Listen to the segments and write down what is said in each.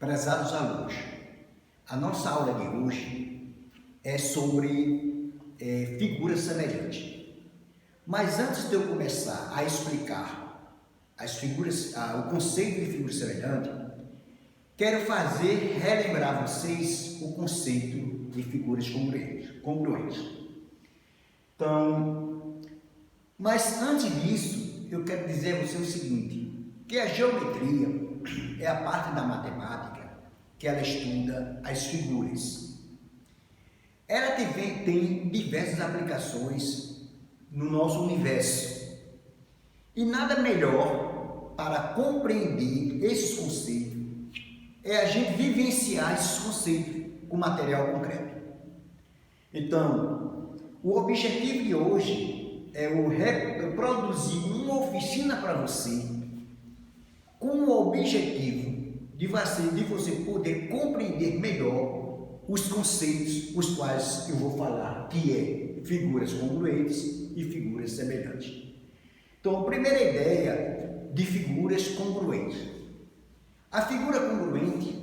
Prezados alunos, a nossa aula de hoje é sobre figuras semelhantes. Mas antes de eu começar a explicar as figuras, o conceito de figura semelhante, quero relembrar vocês o conceito de figuras congruentes. Então, mas antes disso, eu quero dizer a você o seguinte, que a geometria é a parte da matemática que ela estuda as figuras. Ela tem diversas aplicações no nosso universo. E nada melhor para compreender esses conceitos é a gente vivenciar esses conceitos com material concreto. Então, o objetivo de hoje é produzir uma oficina para você com o objetivo de você poder compreender melhor os conceitos os quais eu vou falar, que é figuras congruentes e figuras semelhantes. Então, a primeira ideia de figuras congruentes. A figura congruente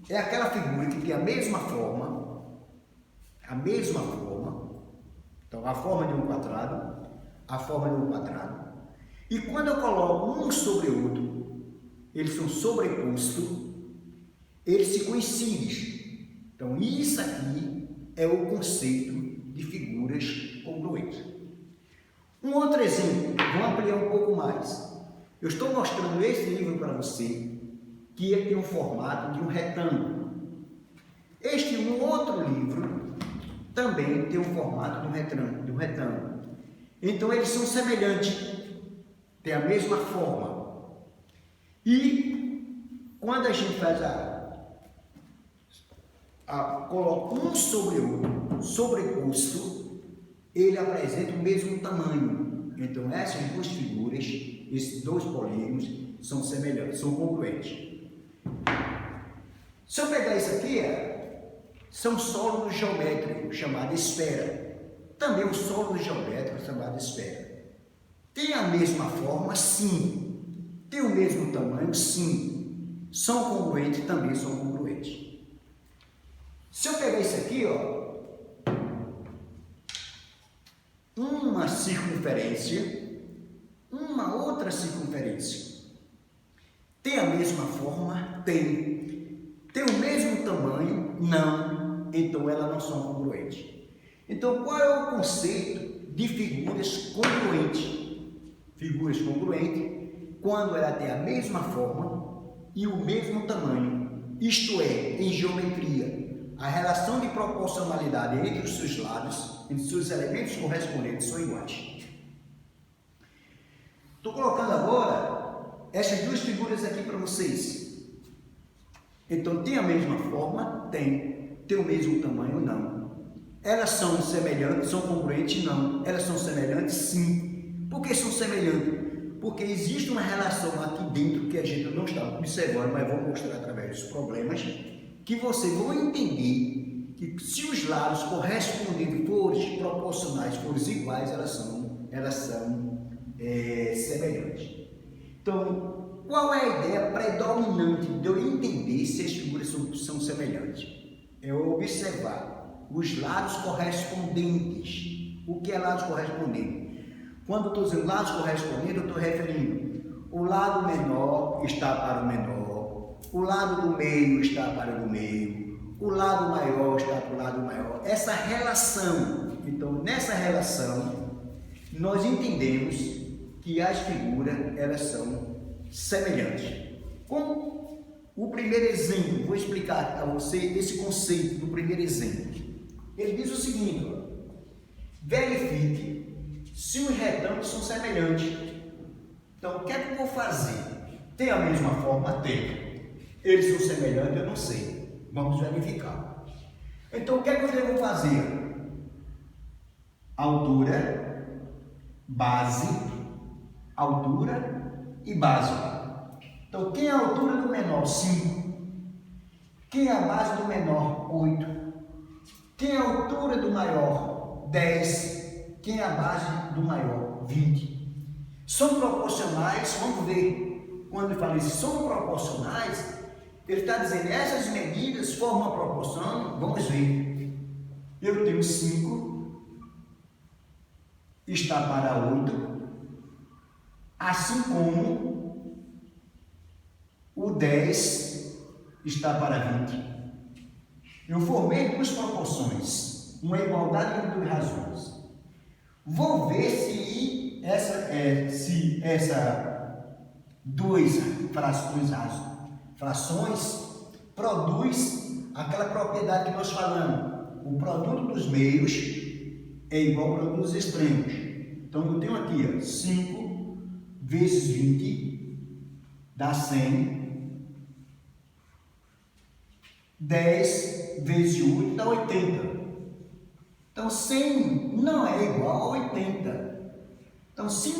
é aquela figura que tem a mesma forma, então a forma de um quadrado, e quando eu coloco um sobre o outro, eles são sobrepostos, eles se coincidem. Então, isso aqui é o conceito de figuras congruentes. Um outro exemplo, vou ampliar um pouco mais. Eu estou mostrando esse livro para você, que tem o formato de um retângulo. Um outro livro também tem o formato de um retângulo. Então, eles são semelhantes, têm a mesma forma. E quando a gente faz coloca um sobre o outro, sobreposto, ele apresenta o mesmo tamanho. Então, essas duas figuras, esses dois polígonos, são semelhantes, são congruentes. Se eu pegar isso aqui, são sólidos geométricos, chamado esfera. Também o sólido geométrico, chamado esfera. Tem a mesma forma? Sim. Tem o mesmo tamanho? Sim. São congruentes? Também são congruentes. Se eu pegar isso aqui, uma circunferência, uma outra circunferência, tem a mesma forma? Tem. Tem o mesmo tamanho? Não. Então, elas não são congruentes. Então, qual é o conceito de figuras congruentes? Figuras congruentes, quando ela tem a mesma forma e o mesmo tamanho, isto é, em geometria, a relação de proporcionalidade entre os seus lados, entre os seus elementos correspondentes, são iguais. Estou colocando agora essas duas figuras aqui para vocês. Então, tem a mesma forma? Tem. Tem o mesmo tamanho? Não. Elas são semelhantes? São congruentes? Não. Elas são semelhantes? Sim. Por que são semelhantes? Porque existe uma relação aqui dentro que a gente não está observando, mas vou mostrar através dos problemas, que vocês vão entender que se os lados correspondentes forem proporcionais, forem iguais, elas são semelhantes. Então, qual é a ideia predominante de eu entender se as figuras são semelhantes? É eu observar os lados correspondentes. O que é lados correspondentes? Quando eu estou dizendo lados correspondentes, eu estou referindo o lado menor está para o menor, o lado do meio está para o do meio, o lado maior está para o lado maior. Essa relação, então nessa relação, nós entendemos que as figuras, elas são semelhantes. Como o primeiro exemplo, vou explicar a você esse conceito do primeiro exemplo. Ele diz o seguinte, verifique se os retângulos são semelhantes. Então, o que é que eu vou fazer? Tem a mesma forma? Tem. Eles são semelhantes? Eu não sei. Vamos verificar. Então, o que é que eu devo fazer? Altura, base, altura e base. Então, quem é a altura do menor? 5. Quem é a base do menor? 8. Quem é a altura do maior? 10. Quem é a base do maior? 20. São proporcionais, vamos ver. Quando eu falo isso, são proporcionais, Ele está dizendo, essas medidas formam uma proporção, vamos ver. Eu tenho 5, está para 8, assim como o 10 está para 20. Eu formei duas proporções, uma igualdade entre duas razões. Vou ver se essa duas frações produz aquela propriedade que nós falamos. O produto dos meios é igual ao produto dos extremos. Então eu tenho aqui, ó, 5 vezes 20 dá 100. 10 vezes 8 dá 80. Então 100 não é igual a 80. Então se 100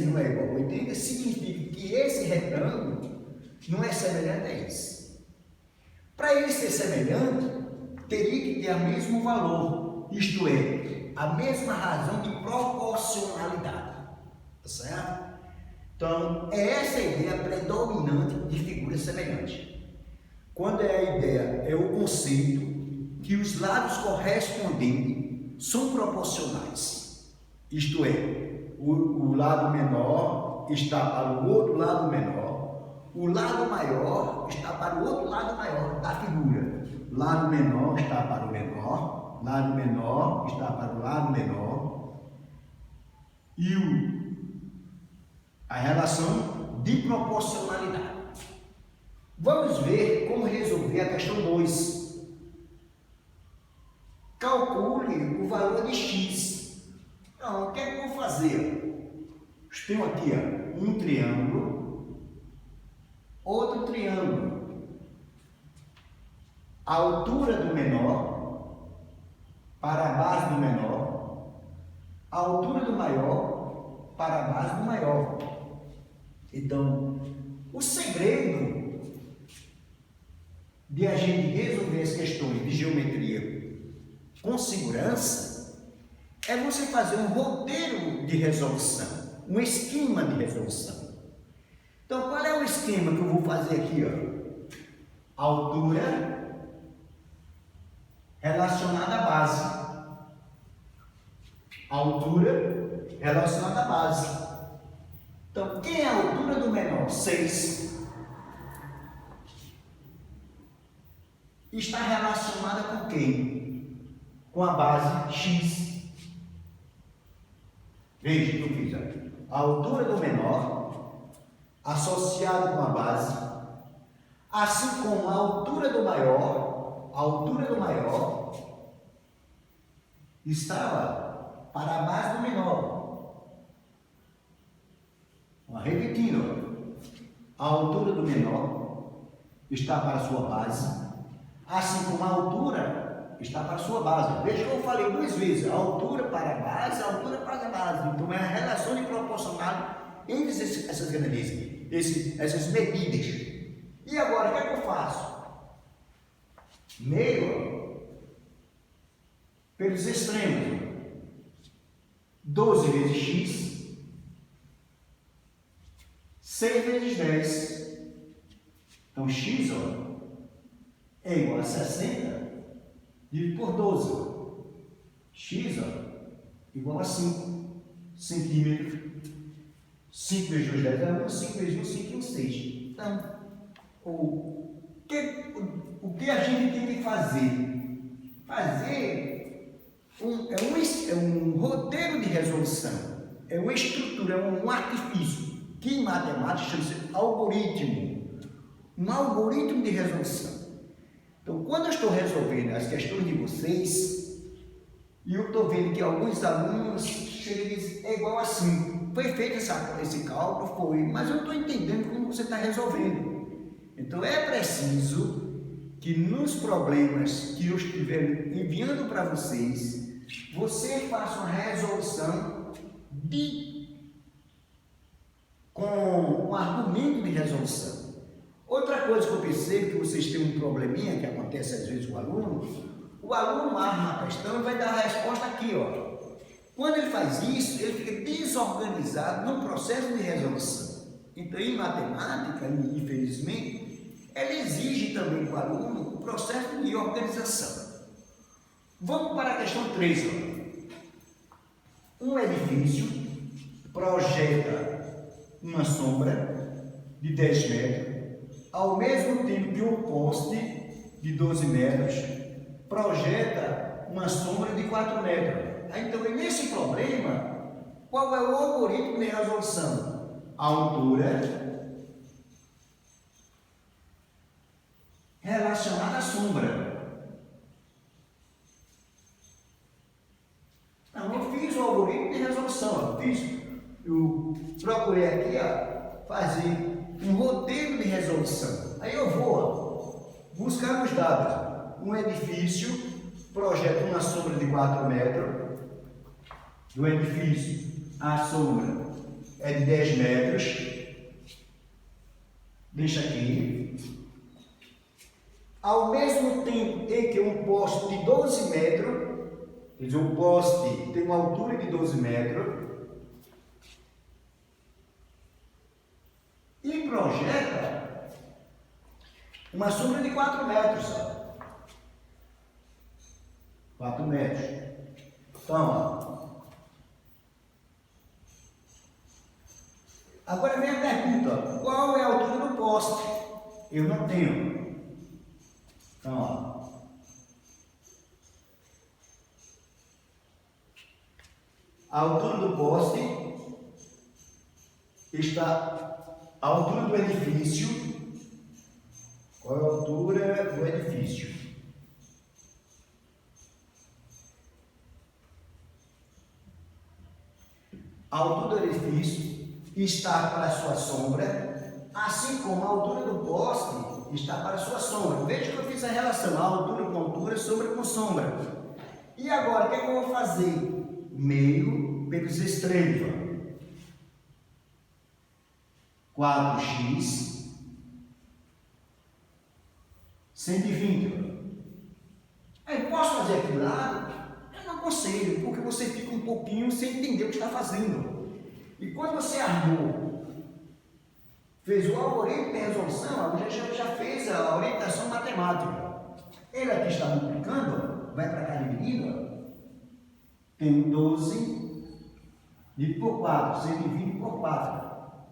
não é igual a 80, significa que esse retângulo não é semelhante a esse. Para ele ser semelhante, teria que ter o mesmo valor, isto é, a mesma razão de proporcionalidade. Tá certo? Então, é essa a ideia predominante de figura semelhante. Quando é a ideia, é o conceito que os lados correspondentes são proporcionais. Isto é, o lado menor está para o outro lado menor, o lado maior está para o outro lado maior da figura. Lado menor está para o menor, lado menor está para o lado menor. E a relação de proporcionalidade. Vamos ver como resolver a questão 2. Calcule o valor de x. Então, o que é que eu vou fazer? Tenho aqui, ó, um triângulo, outro triângulo. A altura do menor para a base do menor, a altura do maior para a base do maior. Então, o segredo de a gente resolver as questões de geometria com segurança é você fazer um roteiro de resolução, um esquema de resolução. Então, qual é o esquema que eu vou fazer aqui? Ó? Altura relacionada à base. Altura relacionada à base. Então, quem é a altura do menor? 6. Está relacionada com quem? Com a base x. Veja o que eu fiz aqui. A altura do menor associada com a base, assim como a altura do maior, estava para a base do menor. Repetindo, a altura do menor está para a sua base, assim como a altura está para a sua base. Veja que eu falei 2 vezes, a altura para a base, a altura para a base. Então é a relação de proporcional entre essas grandezas, essas medidas. E agora, o que é que eu faço? Meio pelos extremos. 12 vezes x, 6 vezes 10. Então x, ó, é igual a 60 dividido por 12. X, ó, igual a 5 centímetros. 5 vezes 2, 10 é 1, 5 vezes 1, 5 e 1, 6. Então, o que a gente tem que fazer? Fazer um roteiro de resolução, é uma estrutura, é um artifício, que em matemática chama-se algoritmo. Um algoritmo de resolução. Então, quando eu estou resolvendo as questões de vocês, e eu estou vendo que alguns alunos chegam e dizem, é igual assim, foi feito esse cálculo, foi, mas eu não estou entendendo como você está resolvendo. Então, é preciso que nos problemas que eu estiver enviando para vocês, você faça uma resolução com um argumento de resolução. Outra coisa que eu percebo que vocês têm um probleminha que acontece às vezes com o aluno arma a questão e vai dar a resposta aqui, ó. Quando ele faz isso, ele fica desorganizado no processo de resolução. Então, em matemática, infelizmente, ela exige também do aluno o processo de organização. Vamos para a questão 3. Um edifício projeta uma sombra de 10 metros, ao mesmo tempo que um poste de 12 metros projeta uma sombra de 4 metros. Então, nesse problema, qual é o algoritmo de resolução? A altura relacionada à sombra. Então, eu fiz o algoritmo de resolução. Eu procurei aqui fazer um roteiro de resolução. Aí eu vou buscar os dados. Um edifício projeta uma sombra de 4 metros. Do edifício, a sombra é de 10 metros. Deixa aqui. Ao mesmo tempo em que um poste de 12 metros, quer dizer, um poste tem uma altura de 12 metros, e projeta uma sombra de 4 metros. 4 metros. Então, agora vem a pergunta, qual é a altura do poste? Eu não tenho. Então, a altura do poste está a altura do edifício. Qual é a altura do edifício? A altura do edifício está para a sua sombra, assim como a altura do poste está para a sua sombra. Veja que eu fiz a relação, a altura com altura, sombra com sombra. E agora, o que é que eu vou fazer? Meio pelos extremos. 4x 120. Aí, posso fazer aqui do lado? Eu não aconselho, porque você fica um pouquinho sem entender o que está fazendo. E quando você armou, fez o algoritmo de resolução, já fez a orientação matemática. Ele aqui está multiplicando, vai para cá dividindo, tem 12 dividido por 4, 120 por 4,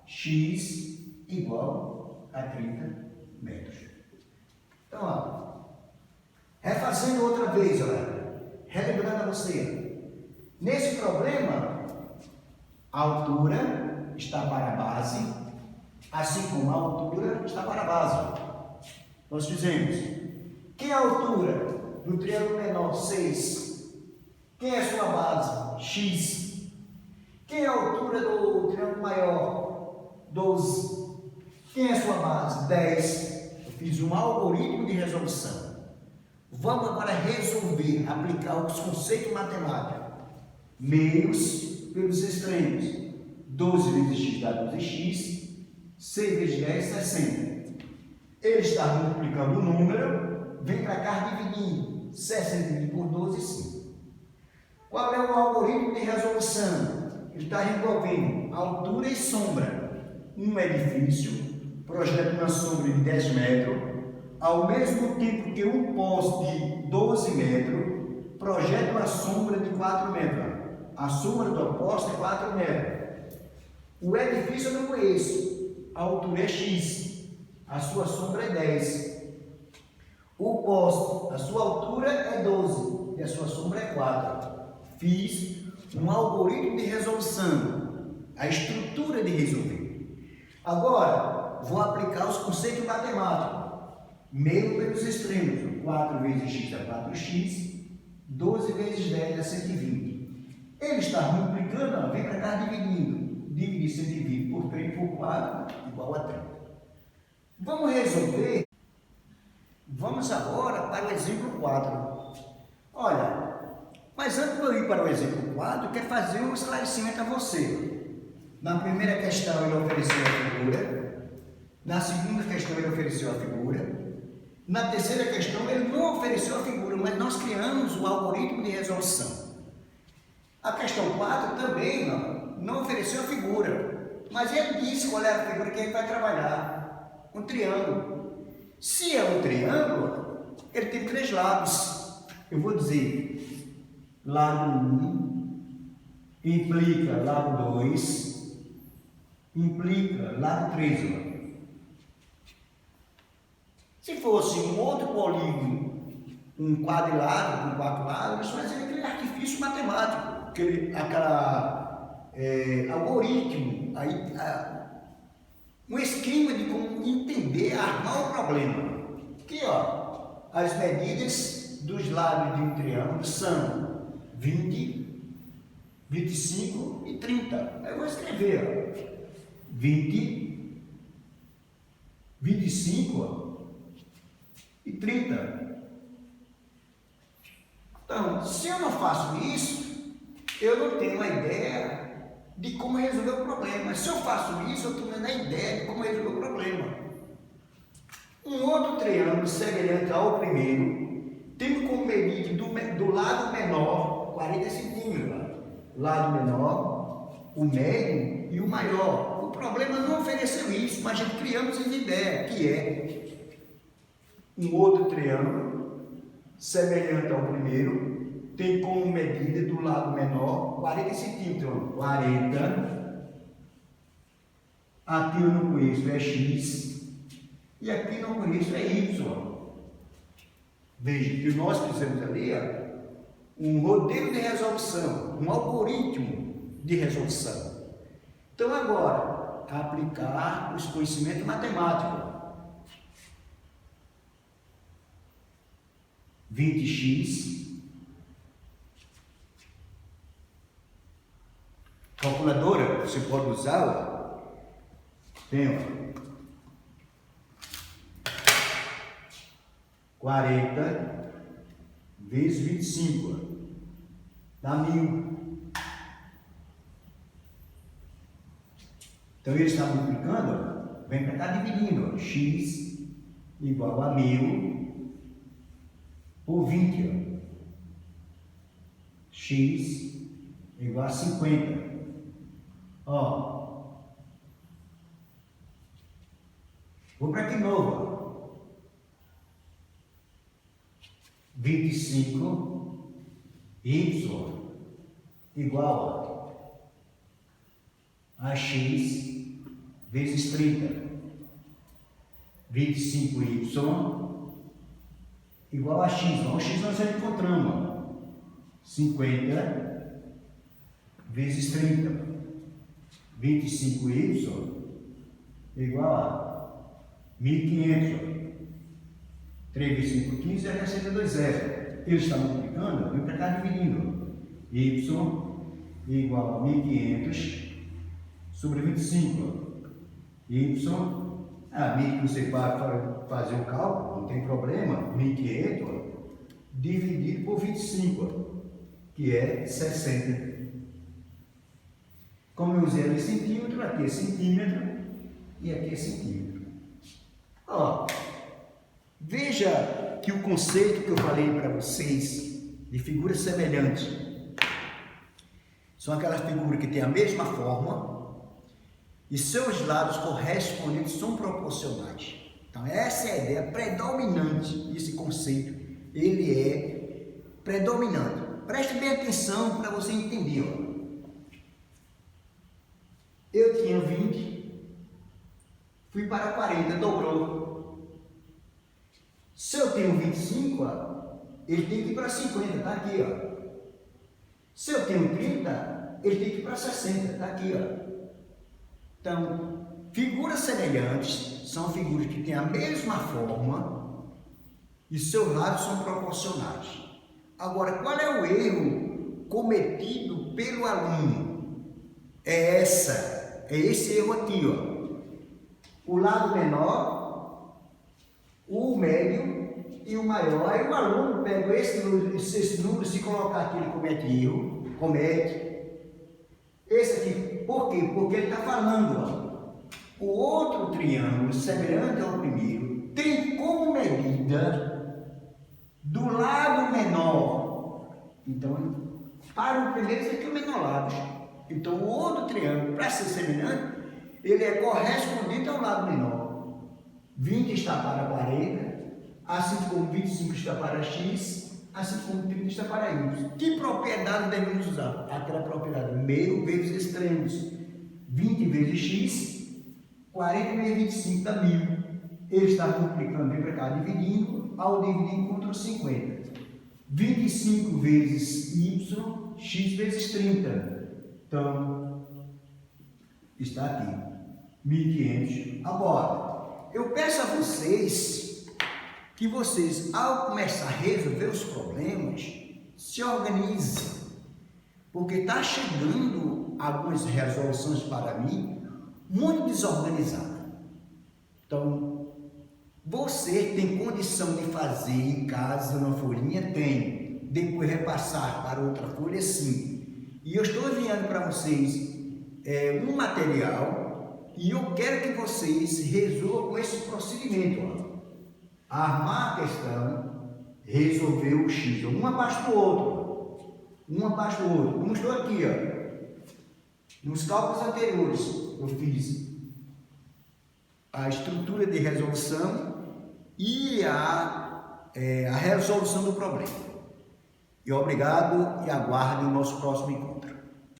x igual a 30 metros. Então, ó, refazendo outra vez, olha, relembrando a você, nesse problema, a altura está para a base, assim como a altura está para a base. Nós dizemos, quem é a altura do triângulo menor? 6. Quem é a sua base? X. Quem é a altura do triângulo maior? 12. Quem é a sua base? 10. Eu fiz um algoritmo de resolução. Vamos agora resolver, aplicar os conceitos matemáticos. Meios pelos extremos. 12 vezes x dá 12x. 6 vezes 10, 60. Ele está multiplicando o número, vem para cá dividindo. 60 dividido por 12, 5. Qual é o algoritmo de resolução? Ele está resolvendo altura e sombra. Um edifício projeta uma sombra de 10 metros, ao mesmo tempo que um poste de 12 metros projeta uma sombra de 4 metros. A sombra do poste é 4 metros. O edifício eu não conheço. A altura é x, a sua sombra é 10. O poste, a sua altura é 12 e a sua sombra é 4. Fiz um algoritmo de resolução, a estrutura de resolver. Agora, vou aplicar os conceitos matemáticos. Meio pelos extremos, 4 vezes x dá 4x, 12 vezes 10 dá 120. Ele está multiplicando, vem para cá dividindo. Dividir 120 por 3 por 4 igual a 30. Vamos resolver. Vamos agora para o exemplo 4. Olha, mas antes de eu ir para o exemplo 4, eu quero fazer um esclarecimento a você. Na primeira questão ele ofereceu a figura. Na segunda questão ele ofereceu a figura. Na terceira questão ele não ofereceu a figura, mas nós criamos o algoritmo de resolução. A questão 4 também não ofereceu a figura, mas ele disse qual é a figura que ele vai trabalhar. Um triângulo. Se é um triângulo, ele tem 3 lados. Eu vou dizer, lado 1 implica lado 2, implica lado 3. Ó. Se fosse um outro polígono, um quadrilátero com 4 lados, isso vai ser aquele artifício matemático, algoritmo, um esquema de como entender, armar o problema. Aqui, ó, as medidas dos lados de um triângulo são 20, 25 e 30. Eu vou escrever, ó, 20, 25, ó, e 30. Então, se eu não faço isso, eu não tenho uma ideia de como resolver o problema. Se eu faço isso, eu estou tendo a ideia de como resolver o problema. Um outro triângulo semelhante ao primeiro tem como medida do lado menor 40 centímetros. Lado menor, o médio e o maior. O problema não ofereceu isso, mas já criamos essa ideia, que é um outro triângulo semelhante ao primeiro tem como medida do lado menor 40 centímetros. 40. Aqui eu não conheço, é X. E aqui não conheço, é Y. Veja que nós fizemos ali, ó, um roteiro de resolução, um algoritmo de resolução. Então agora, aplicar os conhecimentos matemáticos. 20x. Calculadora, você pode usar, ó. Tem, ó. 40 vezes 25, ó. Dá 1000. Então ele está multiplicando, ó. Vem para cá dividindo, ó. X igual a 1000 por 20, ó. X igual a 50. Ó. Vou para aqui de novo, ó. 25 y igual a x vezes 30. 25y igual a x. O x nós já encontramos. 50 vezes 30. 25y igual a 1500. 3 vezes 5, 15 é a receita 2 zero. Ele está multiplicando, vem para cá dividindo. Y igual a 1500 sobre 25. Y, que você pode fazer o cálculo, não tem problema, 1500 dividido por 25, que é 60. Como eu usei ali centímetro, aqui é centímetro e aqui é centímetro. Ó. Veja que o conceito que eu falei para vocês de figuras semelhantes são aquelas figuras que têm a mesma forma e seus lados correspondentes são proporcionais. Então essa é a ideia predominante desse conceito, ele é predominante. Preste bem atenção para você entender. Ó. Eu tinha 20, fui para 40, dobrou. Se eu tenho 25, ó, ele tem que ir para 50, está aqui. Ó. Se eu tenho 30, ele tem que ir para 60, está aqui. Ó. Então, figuras semelhantes são figuras que têm a mesma forma e seus lados são proporcionais. Agora, qual é o erro cometido pelo aluno? É esse erro aqui. Ó. O lado menor, o médio e o maior. Aí o aluno pega esse número, se colocar aqui, ele comete erro, esse aqui, por quê? Porque ele está falando, ó, o outro triângulo semelhante ao primeiro tem como medida do lado menor. Então, para o primeiro, esse aqui é o menor lado. Então, o outro triângulo, para ser semelhante, ele é correspondente ao lado menor. 20 está para 40, assim como 25 está para X, assim como 30 está para Y. Que propriedade devemos usar? Aquela propriedade meio vezes extremos. 20 vezes X, 40 vezes 25 dá 1000. Ele está multiplicando, vem para cá, dividindo, ao dividir encontra 50. 25 vezes Y, X vezes 30. Então, está aqui, 1500. Agora, eu peço a vocês que vocês, ao começar a resolver os problemas, se organizem, porque está chegando algumas resoluções para mim muito desorganizadas. Então, você tem condição de fazer em casa uma folhinha? Tem. Depois repassar para outra folha? Sim. E eu estou enviando para vocês um material e eu quero que vocês resolvam esse procedimento. Ó. Armar a questão, resolver o X, um abaixo do outro. Um abaixo do outro. Como estou aqui, ó. Nos cálculos anteriores, eu fiz a estrutura de resolução e a resolução do problema. E obrigado e aguarde o nosso próximo encontro.